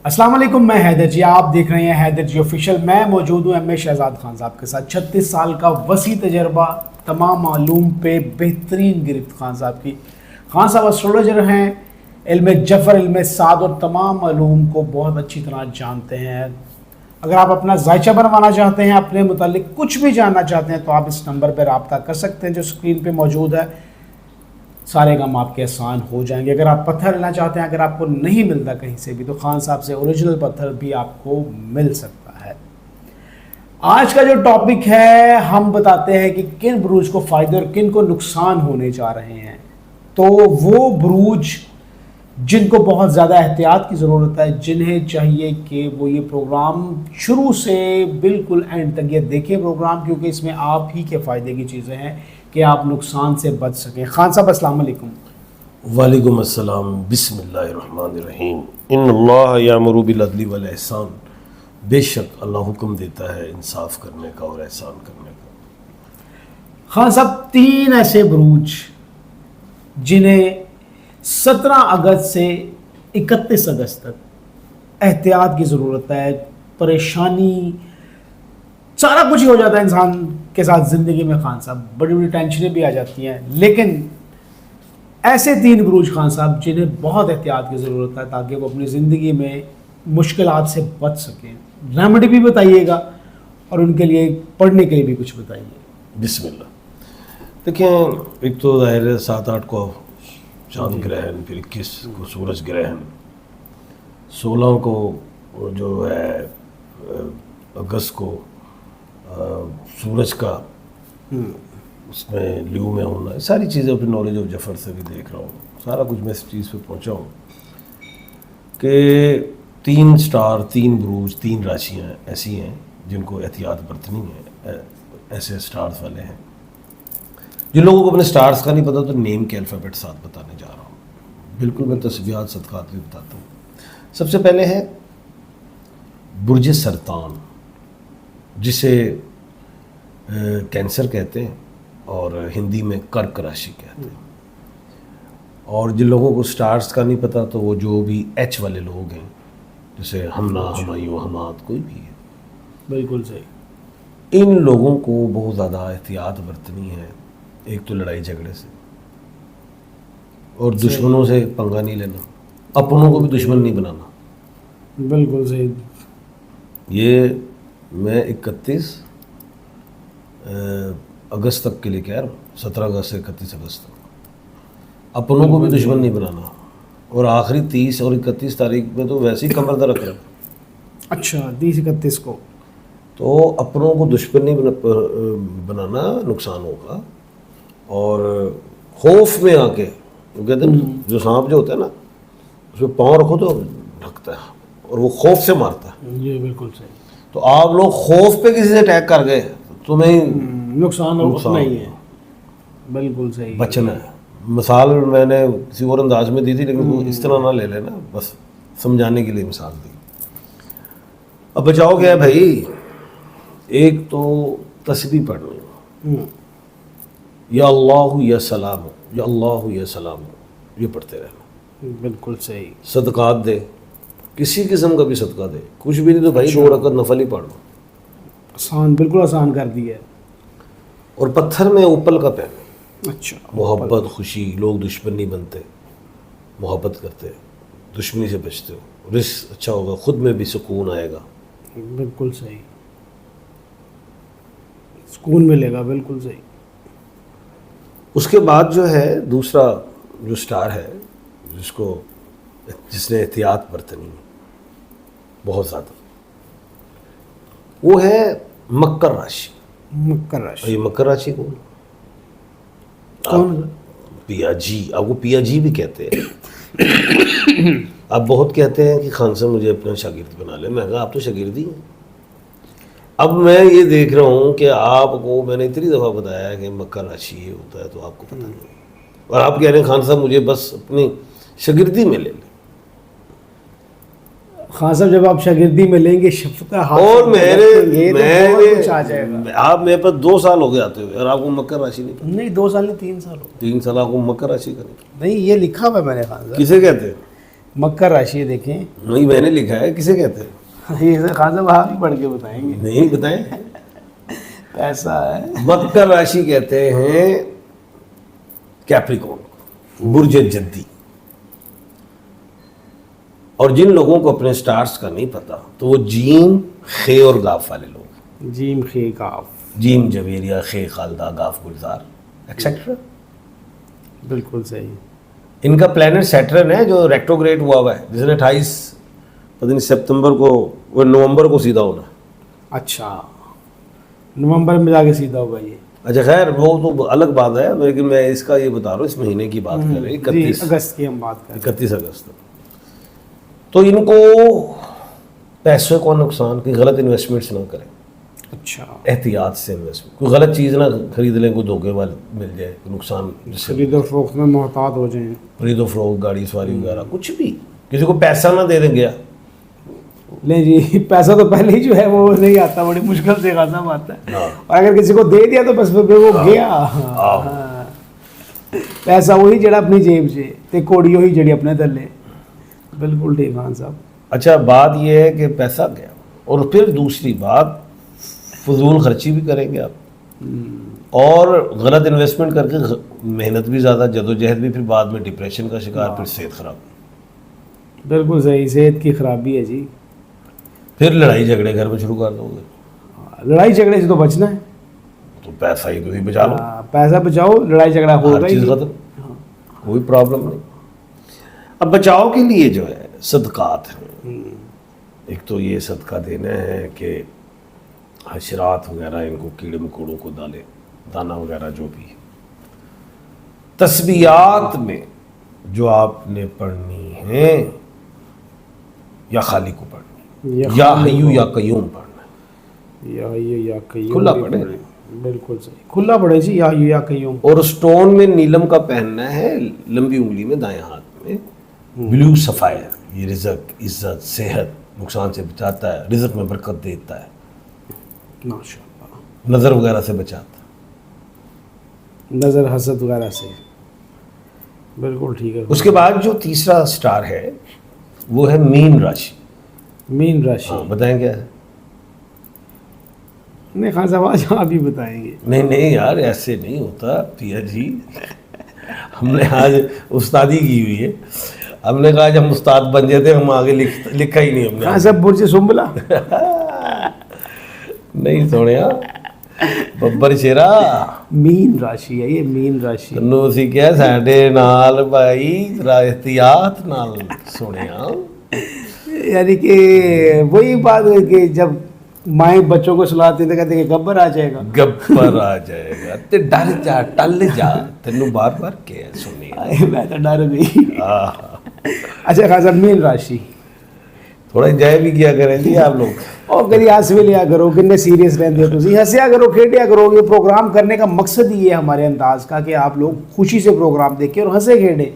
السلام علیکم، میں حیدر جی، آپ دیکھ رہے ہیں حیدر جی آفیشیل۔ میں موجود ہوں ایم اے شہزاد خان صاحب کے ساتھ۔ 36 سال کا وسیع تجربہ، تمام علوم پہ بہترین گرفت خان صاحب کی۔ خان صاحب اسٹرولوجر ہیں، علم جفر، علم سعد اور تمام علوم کو بہت اچھی طرح جانتے ہیں۔ اگر آپ اپنا ذائچہ بنوانا چاہتے ہیں، اپنے متعلق کچھ بھی جاننا چاہتے ہیں، تو آپ اس نمبر پہ رابطہ کر سکتے ہیں جو اسکرین پہ موجود ہے۔ سارے کام آپ کے آسان ہو جائیں گے۔ اگر آپ پتھر لینا چاہتے ہیں، اگر آپ کو نہیں ملتا کہیں سے بھی، تو خان صاحب سے اوریجنل پتھر بھی آپ کو مل سکتا ہے۔ آج کا جو ٹاپک ہے، ہم بتاتے ہیں کہ کن بروج کو فائدے اور کن کو نقصان ہونے جا رہے ہیں۔ تو وہ بروج جن کو بہت زیادہ احتیاط کی ضرورت ہے، جنہیں چاہیے کہ وہ یہ پروگرام شروع سے بالکل اینڈ تک یہ دیکھیں پروگرام، کیونکہ اس میں آپ ہی کے فائدے کی چیزیں ہیں کہ آپ نقصان سے بچ سکیں۔ خان صاحب السلام علیکم۔ وعلیکم السلام۔ بسم اللہ الرحمن الرحیم۔ ان اللہ یامر بالعدل والاحسان، بے شک اللہ حکم دیتا ہے انصاف کرنے کا اور احسان کرنے کا۔ خان صاحب، 3 ایسے بروج جنہیں 17 اگست سے 31 اگست تک احتیاط کی ضرورت ہے۔ پریشانی سارا کچھ ہی ہو جاتا ہے انسان کے ساتھ زندگی میں خان صاحب، بڑی بڑی ٹینشنیں بھی آ جاتی ہیں، لیکن ایسے 3 بروج خان صاحب جنہیں بہت احتیاط کی ضرورت ہے تاکہ وہ اپنی زندگی میں مشکلات سے بچ سکیں۔ ریمیڈی بھی بتائیے گا اور ان کے لیے پڑھنے کے لیے بھی کچھ بتائیے۔ بسم اللہ۔ دیکھیں، ایک تو ظاہر ہے 7-8 کو چاند گرہن، پھر 21 کو سورج گرہن، 16 کو جو ہے اگست کو سورج کا اس میں لیو میں ہونا، ساری چیزیں اپنی نالج آف جفر سے بھی دیکھ رہا ہوں، سارا کچھ میں اس چیز پہ پہنچا ہوں کہ 3 سٹار، 3 بروج، 3 راشیاں ایسی ہیں جن کو احتیاط برتنی ہے۔ ایسے سٹارز والے ہیں جن لوگوں کو اپنے سٹارز کا نہیں پتا، تو نیم کے الفابیٹ ساتھ بتانے جا رہا ہوں۔ بالکل میں تصویات صدقات بھی بتاتا ہوں۔ سب سے پہلے ہے برج سرطان، جسے کینسر کہتے ہیں اور ہندی میں کرک راشی کہتے ہیں۔ اور جن لوگوں کو سٹارز کا نہیں پتا، تو وہ جو بھی ایچ والے لوگ ہیں، جیسے ہمنا، ہمایوں، حماد، کوئی بھی ہے، بالکل صحیح۔ ان لوگوں کو بہت زیادہ احتیاط برتنی ہے۔ ایک تو لڑائی جھگڑے سے، اور دشمنوں سے پنگا نہیں لینا، اپنوں کو بھی دشمن نہیں بنانا۔ بالکل صحیح۔ یہ میں 31 اگست تک کے لیے کہہ رہا ہوں، 17 اگست سے 31 اگست تک اپنوں کو بھی دشمن نہیں بنانا۔ اور آخری 30 اور 31 تاریخ میں تو ویسے ہی کمر درد رکھ رہا ہے۔ اچھا، 30-31 کو تو اپنوں کو دشمن نہیں بنانا، نقصان ہوگا۔ اور خوف میں آ کے، وہ کہتے ہیں جو سانپ جو ہوتا ہے نا، اس میں پاؤں رکھو تو ڈھکتا ہے، اور وہ خوف سے مارتا ہے۔ یہ بالکل صحیح۔ تو آپ لوگ خوف پہ کسی سے اٹیک کر گئے، تمہیں نقصان نہیں ہے۔ بالکل صحیح۔ بچنا ہے۔ مثال میں نے کسی اور انداز میں دی تھی، لیکن وہ اس طرح نہ لے لینا، بس سمجھانے کے لیے مثال دی۔ اب بچاؤ کیا ہے بھائی؟ ایک تو تسبیح پڑھنی، یا اللہ یا سلام، یا اللہ یا سلام، یہ پڑھتے رہنا۔ بالکل صحیح۔ صدقات دے، کسی قسم کا بھی صدقہ دے، کچھ بھی نہیں تو بھائی 2 رکعت نفل ہی پڑھ لو۔ آسان، بالکل آسان کر دی ہے۔ اور پتھر میں اوپل کا پہن، اچھا، محبت، خوشی، لوگ دشمن نہیں بنتے، محبت کرتے، دشمنی سے بچتے ہو، رزق اچھا ہوگا، خود میں بھی سکون آئے گا۔ بالکل صحیح، سکون ملے گا۔ بالکل صحیح۔ اس کے بعد جو ہے دوسرا جو سٹار ہے جس نے احتیاط برتنی بہت زیادہ، وہ ہے مکر راشی۔ مکر راشی، یہ مکر راشی کون؟ پیا جی، آپ کو پیا جی بھی کہتے ہیں۔ آپ بہت کہتے ہیں کہ خان صاحب مجھے اپنا شاگرد بنا لے، میں کہا آپ تو شاگرد ہی ہیں۔ اب میں یہ دیکھ رہا ہوں کہ آپ کو میں نے اتنی دفعہ بتایا کہ مکر راشی یہ ہوتا ہے، تو آپ کو پتہ نہیں، اور آپ کہہ رہے ہیں خان صاحب مجھے بس اپنی شاگردی میں لے لیں۔ خان صاحب جب آپ شاگردی میں لیں گے، شفقت اور آپ میرے پاس 2 سال ہو گئے آتے ہوئے، اور آپ کو مکر راشی نہیں پتہ؟ نہیں 2 سال نہیں، 3 سال ہو گئے۔ 3 سال آپ کو مکر راشی کا نہیں؟ نہیں، یہ لکھا ہوا ہے میں نے خان صاحب۔ کسے کہتے ہیں؟ مکر راشی دیکھیں. نہیں میں نے لکھا ہے, کسے کہتے ہیں؟ یہ خان صاحب آپ ہی پڑھ کے بتائیں گے. نہیں بتائیں. ایسا ہے. مکر راشی کہتے ہیں کیپریکون, برج جدی. اور جن لوگوں کو اپنے سٹارز کا نہیں پتا تو وہ جیم خے اور گاف والے لوگ ہیں. جیم خے کاف. جیم جویریہ, خے خالدہ, گاف گلزار ایکسیٹرا. بالکل صحیح. ان کا پلانٹ سیٹرن ہے جو ریٹروگریڈ ہوا ہے, جس نے 28 پتہ نہیں سپتمبر کو, وہ نومبر کو سیدھا ہونا. اچھا نومبر میں جا کے سیدھا ہوگا یہ. اچھا خیر وہ تو الگ بات ہے, لیکن میں اس کا یہ بتا رہا ہوں, اس مہینے کی بات کر رہے ہیں, 31 اگست کی ہم بات کر رہے 31 اگست. تو ان کو پیسے کو نقصان کی غلط انویسٹمنٹس نہ کریں. اچھا احتیاط سے انویسٹمنٹ, کوئی غلط چیز نہ خرید لیں, کوئی دھوکے والے مل جائے, نقصان. خرید و فروخت میں محتاط ہو جائیں. خرید و فروخت, گاڑی سواری وغیرہ, کچھ بھی. کسی کو پیسہ نہ دے دیں گیا. نہیں جی, پیسہ تو پہلے ہی جو ہے وہ نہیں آتا, بڑی مشکل سے خاصا آتا ہے. اور اگر کسی کو دے دیا تو بس پھر وہ گیا. پیسہ وہی جڑا اپنی جیب سے تے کوڑی وہی جڑی اپنے تلے. بالکل ٹھیک خان صاحب. اچھا بات یہ ہے کہ پیسہ گیا, اور پھر دوسری بات فضول خرچی بھی کریں گے آپ, اور غلط انویسٹمنٹ کر کے محنت بھی زیادہ, جدوجہد بھی, پھر بعد میں ڈپریشن کا شکار, پھر صحت خراب. بالکل صحیح, صحت کی خرابی ہے جی. پھر لڑائی جھگڑے گھر میں شروع کر دو گے. لڑائی جھگڑے سے تو بچنا ہے. تو پیسہ ہی تو ہی بچا لو. پیسہ بچاؤ, لڑائی جھگڑا ہوگا ہر چیز ختم, کوئی پرابلم نہیں. اب بچاؤ کے لیے جو ہے صدقات ہیں. ایک تو یہ صدقہ دینا ہے کہ حشرات وغیرہ ان کو, کیڑے مکوڑوں کو ڈالے, دانہ وغیرہ جو بھی. تسبیحات میں جو آپ نے پڑھنی ہے, یا خالی کو پڑھنی, یا حیو یا قیوم پڑھنا ہے. یا حیو یا قیوم کھلا پڑھے. بالکل صحیح, کھلا پڑھے جی, یا حیو یا قیوم. اور سٹون میں نیلم کا پہننا ہے, لمبی انگلی میں, دائیں ہاتھ میں. بلیو سفائر, یہ رزق, عزت, صحت, نقصان سے بچاتا ہے, رزق میں برکت دیتا ہے, ماشاءاللہ. نظر وغیرہ سے بچاتا ہے, نظر حسد وغیرہ سے. بالکل ٹھیک ہے. اس کے بعد جو تیسرا سٹار ہے وہ ہے مین راشی. مین راشی. ہاں بتائیں کیا ہے؟ نہیں خان صاحب آج آپ بھی بتائیں گے. نہیں یار ایسے نہیں ہوتا پیا جی, ہم نے آج استادی کی ہوئی ہے. ہم نے کہا جب ہم استاد بن جاتے ہم آگے لکھا ہی نہیں ہم نے. خان صاحب برج سنبلا نہیں سوڑیا ببر شیرا. مین راشی ہے یہ, مین راشی. تنو اسی کیا ساڈے نال بھائی احتیاط نال سنیا. یعنی کہ وہی بات ہے کہ جب مائیں بچوں کو سلاتی ہیں تو کہتے ہیں کہ گبر آ جائے گا. گبر آ جائے گا تے ڈر جا, ٹل جا, تینوں بار بار کیا سنیا. میں تو ڈر گئی. اچھا خان صاحب, مین راشی تھوڑا انجوائے بھی کیا کریں جی آپ لوگ, اور کبھی ہنس بھی لیا کرو, کتنے سیریس رہتے ہو تھی, ہنسیا کرو, کھیڈیا کرو. یہ پروگرام کرنے کا مقصد ہی ہے ہمارے انداز کا کہ آپ لوگ خوشی سے پروگرام دیکھیں اور ہنسے کھیڈیں.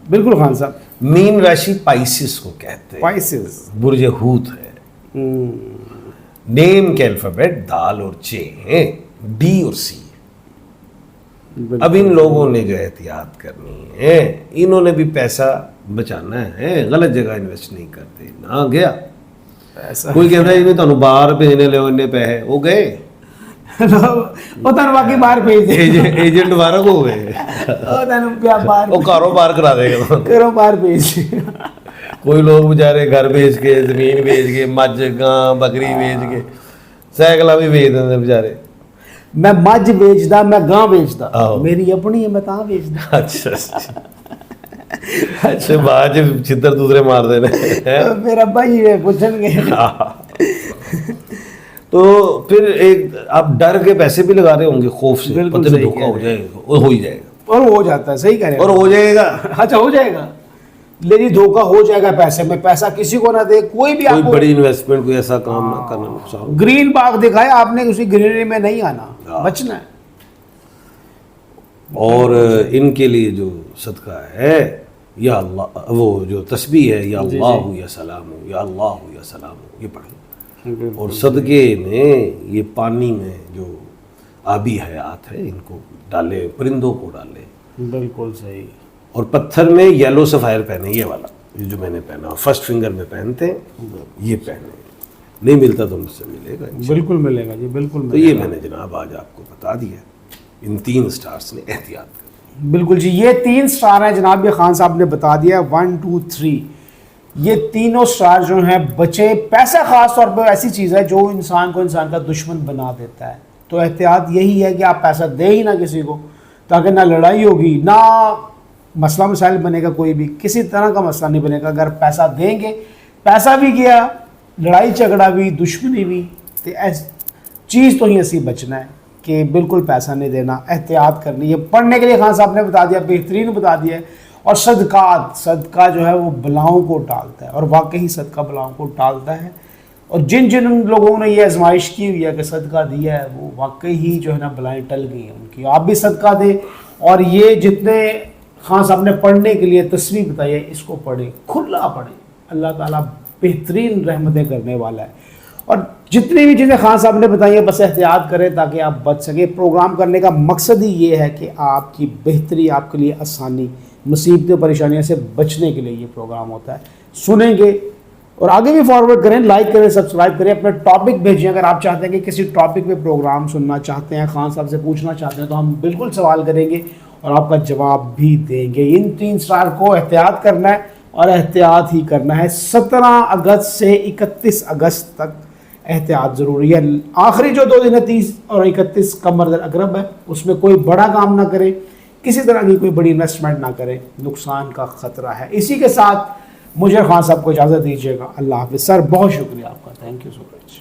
بالکل خان صاحب. مین راشی پائسس کو کہتے ہیں. پائسس برج حوت ہے. نیم کے الفابیٹ دال اور چے ہیں, ڈی اور سی. اب ان لوگوں نے جو احتیاط کرنی ہے, انہوں نے بھی پیسہ بچانا ہے, غلط جگہ انویسٹ نہیں کرتے. نہ گیا کوئی کہتا ہے تمہیں باہر بھیجنے لے اننے پیسے, وہ گئے وہ تن باقی باہر بھیج دے, ایجنٹ بارہ ہو گئے, وہ کاروبار کرا دے گا, کاروبار بھیج. کوئی لوگ بیچارے گھر بیچ کے, زمین بیچ کے, مجھ گاں بکری بیچ کے, سائیکل بھی بیچ دیں بیچارے. میں مجھ بیچدا, میں گاں بیچدا, میری اپنی ہے, میں تاں بیچدا. اچھا اچھا بعد چھتر دوسرے مار دینے پھر ابا جی پوچھیں گے. تو پھر ایک آپ ڈر کے پیسے بھی لگا رہے ہوں گے خوف سے, پتہ نہیں دھوکا ہو جائے گا, اور ہو ہی جائے گا. اور ہو جاتا ہے, صحیح کہہ رہے ہیں, اور ہو جائے گا. اچھا ہو جائے گا, لیکن دھوکا ہو جائے گا پیسے میں. پیسہ کسی کو نہ دے, کوئی بھی. کوئی بڑی انویسٹمنٹ, کوئی ایسا کام نہ کرنا, نقصان. گرین باغ دکھایا آپ نے, اسی گرینری میں نہیں آنا, بچنا ہے. اور ان کے لیے جو صدقہ ہے, یا اللہ, وہ جو تسبیح ہے, یا اللہ ہو یا سلام ہو, یا اللہ ہو یا سلام ہو, یہ پڑھیں. اور صدقے میں یہ پانی میں جو آبی حیات ہے ان کو ڈالے, پرندوں کو ڈالے. بالکل صحیح. اور پتھر میں یلو سفائر پہنے, یہ والا یہ جو میں نے پہنا فرسٹ فنگر میں پہنتے ہیں یہ پہنے, نہیں ملتا تو مجھ سے ملے گا بالکل ملے گا جی, بالکل تو یہ میں نے جناب آج آپ کو بتا دیا, ان 3 سٹارز نے احتیاط کر. بالکل جی, یہ 3 سٹار ہیں جناب, یہ خان صاحب نے بتا دیا 1 2 3. یہ تینوں سٹار جو ہیں بچے, پیسہ خاص طور پہ ایسی چیز ہے جو انسان کو انسان کا دشمن بنا دیتا ہے. تو احتیاط یہی ہے کہ آپ پیسہ دیں ہی نہ کسی کو, تاکہ نہ لڑائی ہوگی نہ مسئلہ مسائل بنے گا, کوئی بھی کسی طرح کا مسئلہ نہیں بنے گا. اگر پیسہ دیں گے, پیسہ بھی گیا, لڑائی جھگڑا بھی, دشمنی بھی, تو چیز تو ہی ایسی بچنا ہے کہ بالکل پیسہ نہیں دینا, احتیاط کرنی ہے. پڑھنے کے لیے خان صاحب نے بتا دیا, بہترین بتا دیا ہے. اور صدقات, صدقہ جو ہے وہ بلاؤں کو ٹالتا ہے, اور واقعی صدقہ بلاؤں کو ٹالتا ہے. اور جن لوگوں نے یہ آزمائش کی ہوئی ہے کہ صدقہ دیا ہے, وہ واقعی ہی جو ہے نا بلائیں ٹل گئی ہیں ان کی. آپ بھی صدقہ دیں, اور یہ جتنے خان صاحب نے پڑھنے کے لیے تصویر بتائی ہے, اس کو پڑھیں, کھلا پڑھیں. اللہ تعالیٰ بہترین رحمتیں کرنے والا ہے. اور جتنی بھی چیزیں خان صاحب نے بتائی ہیں بس احتیاط کریں تاکہ آپ بچ سکیں. پروگرام کرنے کا مقصد ہی یہ ہے کہ آپ کی بہتری, آپ کے لیے آسانی, مصیبتیں پریشانیوں سے بچنے کے لیے یہ پروگرام ہوتا ہے. سنیں گے اور آگے بھی فارورڈ کریں, لائک کریں, سبسکرائب کریں, اپنا ٹاپک بھیجیں. اگر آپ چاہتے ہیں کہ کسی ٹاپک پہ پروگرام سننا چاہتے ہیں, خان صاحب سے پوچھنا چاہتے ہیں, تو ہم بالکل سوال کریں گے اور آپ کا جواب بھی دیں گے. ان 3 سٹار کو احتیاط کرنا ہے اور احتیاط ہی کرنا ہے. 17 اگست سے 31 اگست تک احتیاط ضروری ہے. آخری جو 2 دن ہے 30 اور 31 قمر الاقرب ہے, اس میں کوئی بڑا کام نہ کریں, کسی طرح کی کوئی بڑی انویسٹمنٹ نہ کریں, نقصان کا خطرہ ہے. اسی کے ساتھ مجھے خان صاحب کو اجازت دیجیے گا. اللہ حافظ. سر بہت شکریہ آپ کا, تھینک یو سو مچ.